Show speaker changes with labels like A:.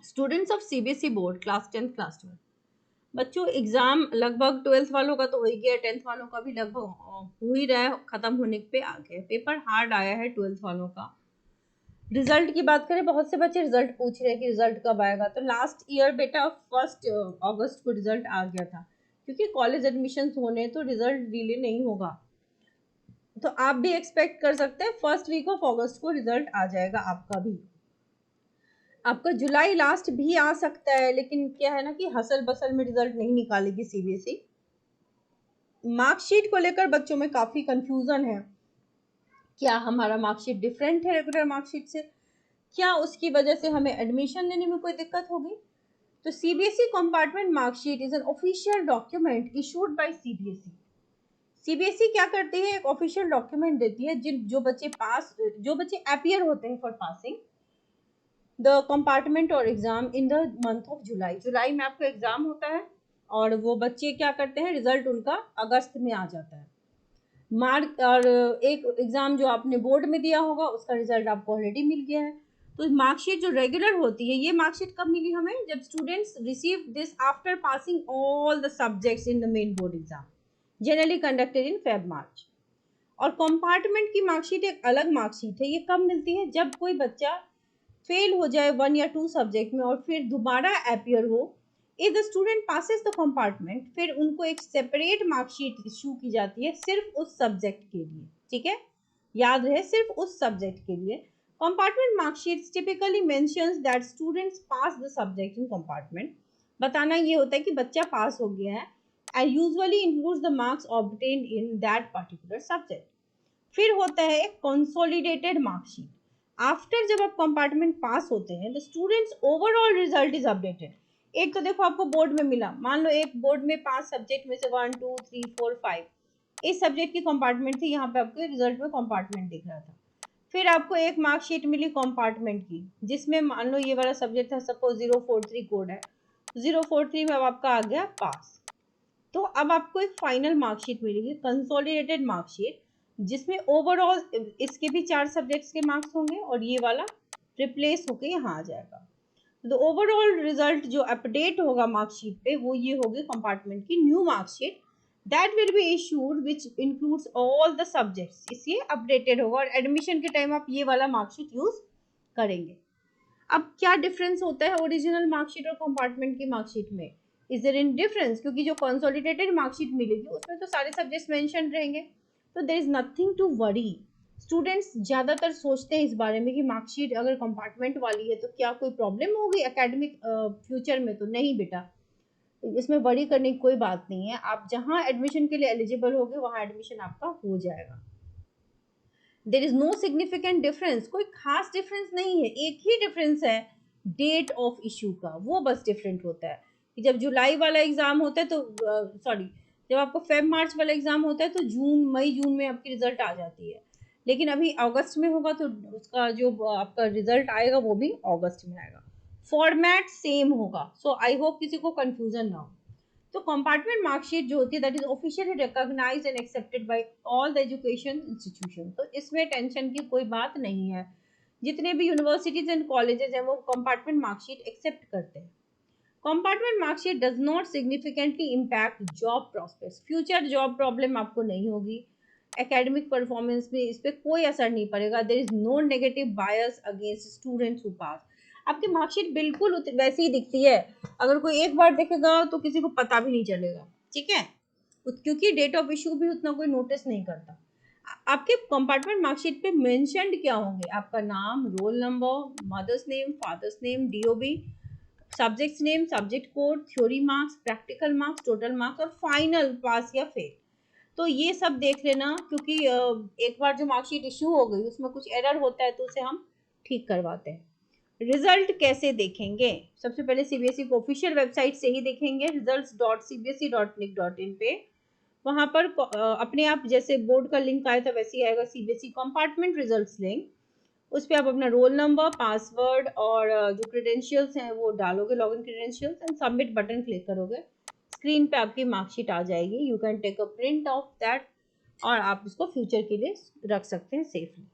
A: Students of CBSE board class 10 class 12 बच्चों, exam लगभग 12th वालों का तो हो ही गया, 10th वालों का भी लगभग हो ही रहा है, खत्म होने पे आ गया। पेपर हार्ड आया है 12th वालों का। रिजल्ट की बात करें, बहुत से बच्चे रिजल्ट पूछ रहे हैं कि रिजल्ट कब आएगा। तो लास्ट ईयर बेटा 1 अगस्त को रिजल्ट आ गया था, क्योंकि कॉलेज एडमिशन होने तो रिजल्ट डिले नहीं होगा। तो आप भी एक्सपेक्ट कर सकते हैं फर्स्ट वीक ऑफ अगस्त को रिजल्ट आ जाएगा आपका भी। आपका जुलाई लास्ट भी आ सकता है, लेकिन क्या है ना कि हसल बसल में रिजल्ट नहीं निकालेगी सीबीएसई। मार्कशीट को लेकर बच्चों में काफी कंफ्यूजन है। क्या हमारा मार्कशीट डिफरेंट है रेगुलर मार्कशीट से? क्या उसकी वजह से हमें एडमिशन लेने में कोई दिक्कत होगी? तो CBSE compartment marksheet is an official document issued by CBSE. CBSE क्या करती है, एक ऑफिशियल डॉक्यूमेंट देती है जो बच्चे अपीयर होते हैं फॉर पासिंग द कंपार्टमेंट और exam in the month of July में आपका एग्जाम होता है, और वो बच्चे क्या करते हैं, रिजल्ट उनका अगस्त में आ जाता है। मार्क और एक एग्जाम जो आपने बोर्ड में दिया होगा उसका रिजल्ट आपको ऑलरेडी मिल गया है। तो मार्कशीट जो रेगुलर होती है, ये मार्कशीट कब मिली हमें? जब students receive this after passing all the subjects in the main board exam generally conducted in Feb March. और कंपार्टमेंट की मार्कशीट एक अलग मार्कशीट है। ये कब मिलती है? जब कोई बच्चा फेल हो जाए 1 या 2 सब्जेक्ट में और फिर दोबारा अपीयर हो। If the student passes the compartment, फिर उनको एक सेपरेट मार्कशीट इशू की जाती है सिर्फ उस सब्जेक्ट के लिए। ठीक है, याद रहे, सिर्फ उस सब्जेक्ट के लिए। Compartment marksheet typically mentions that students pass the subject in compartment. बताना ये होता है कि बच्चा पास हो गया है, and usually includes the marks obtained in that particular subject. फिर होता है एक कंसोलिडेटेड मार्कशीट। आफ्टर जब आप कंपार्टमेंट पास होते हैं, the students overall result is updated. एक तो देखो आपको बोर्ड में मिला, मान लो एक बोर्ड में 5 सब्जेक्ट में से 1 2 3 4 5 इस सब्जेक्ट की कंपार्टमेंट थी, यहाँ पे आपके रिजल्ट में कंपार्टमेंट दिख रहा था। फिर आपको एक मार्कशीट मिली कंपार्टमेंट की, जिसमें मान लो ये वाला सब्जेक्ट था, सपोज 043 कोड है, 043 में अब आपका आ गया पास। तो अब आपको एक फाइनल मार्कशीट मिलेगी, कंसोलिडेटेड मार्कशीट, जिसमें ओवरऑल इसके भी 4 सब्जेक्ट्स के मार्क्स होंगे और ये वाला रिप्लेस होके यहाँ आ जाएगा। तो ओवरऑल रिजल्ट जो अपडेट होगा मार्कशीट पे, वो ये होगी कंपार्टमेंट की new marksheet that will be issued which includes all the subjects. इसलिए अपडेटेड होगा, और एडमिशन के टाइम आप ये वाला मार्कशीट यूज करेंगे। अब क्या डिफरेंस होता है ओरिजिनल मार्कशीट और कंपार्टमेंट की मार्कशीट में? Is there in difference? क्योंकि जो कंसोलिडेटेड मार्कशीट मिलेगी उसमें तो सारे सब्जेक्ट्स मेंशन रहेंगे, तो there is nothing to worry. Students ज़्यादातर सोचते हैं इस बारे में कि मार्कशीट अगर कंपार्टमेंट वाली है तो क्या कोई प्रॉब्लम होगी एकेडमिक फ्यूचर में? तो नहीं बेटा, इसमें वरी करने की कोई बात नहीं है। आप जहाँ एडमिशन के लिए एलिजिबल होगे वहाँ एडमिशन आपका हो जाएगा। There is no significant difference, कोई खास डिफरेंस नहीं है। एक ही डिफरेंस है डेट ऑफ इशू का, वो बस डिफरेंट होता है कि जब जुलाई वाला एग्जाम होता है तो सॉरी, जब आपको फेब मार्च वाला एग्जाम होता है तो मई जून में आपकी रिजल्ट आ जाती है, लेकिन अभी अगस्त में होगा तो उसका जो आपका रिजल्ट आएगा वो भी अगस्त में आएगा। फॉर्मेट सेम होगा। सो आई होप किसी को कंफ्यूजन ना हो। तो कंपार्टमेंट मार्कशीट जो होती है that is officially recognised and accepted by all the education institution. तो इसमें टेंशन की कोई बात नहीं है। जितने भी यूनिवर्सिटीज एंड कॉलेजेस हैं वो कंपार्टमेंट मार्कशीट एक्सेप्ट करते हैं। Compartment marksheet does not significantly impact job prospects. Future job problem आपको नहीं होगी, एकेडमिक परफॉर्मेंस में इस पर कोई असर नहीं पड़ेगा। There is no negative bias against students who pass. आपकी मार्कशीट बिल्कुल वैसे ही दिखती है, अगर कोई एक बार देखेगा तो किसी को पता भी नहीं चलेगा। ठीक है, क्योंकि डेट ऑफ इशू भी उतना कोई नोटिस नहीं करता। आपके कंपार्टमेंट मार्कशीट पे मेंशन्ड क्या होंगे? आपका नाम, roll number, mother's name, father's name, DOB, subjects name, subject code, theory marks, practical marks, total marks और फाइनल पास या फेल। तो ये सब देख लेना, क्योंकि एक बार जो मार्कशीट इशू हो गई उसमें कुछ एरर होता है तो उसे हम ठीक करवाते हैं। रिजल्ट कैसे देखेंगे? सबसे पहले सीबीएसई को ऑफिशियल वेबसाइट से ही देखेंगे, results.cbse.nic.in पे। वहां पर अपने आप जैसे बोर्ड का लिंक आया था वैसे ही आएगा सीबीएसई कंपार्टमेंट रिजल्ट्स लिंक। उस पर आप अपना रोल नंबर, पासवर्ड और जो क्रेडेंशियल्स हैं वो डालोगे, login credentials, and submit button click करोगे। स्क्रीन पे आपकी मार्कशीट आ जाएगी। You can take a print of that और आप इसको फ्यूचर के लिए रख सकते हैं सेफली।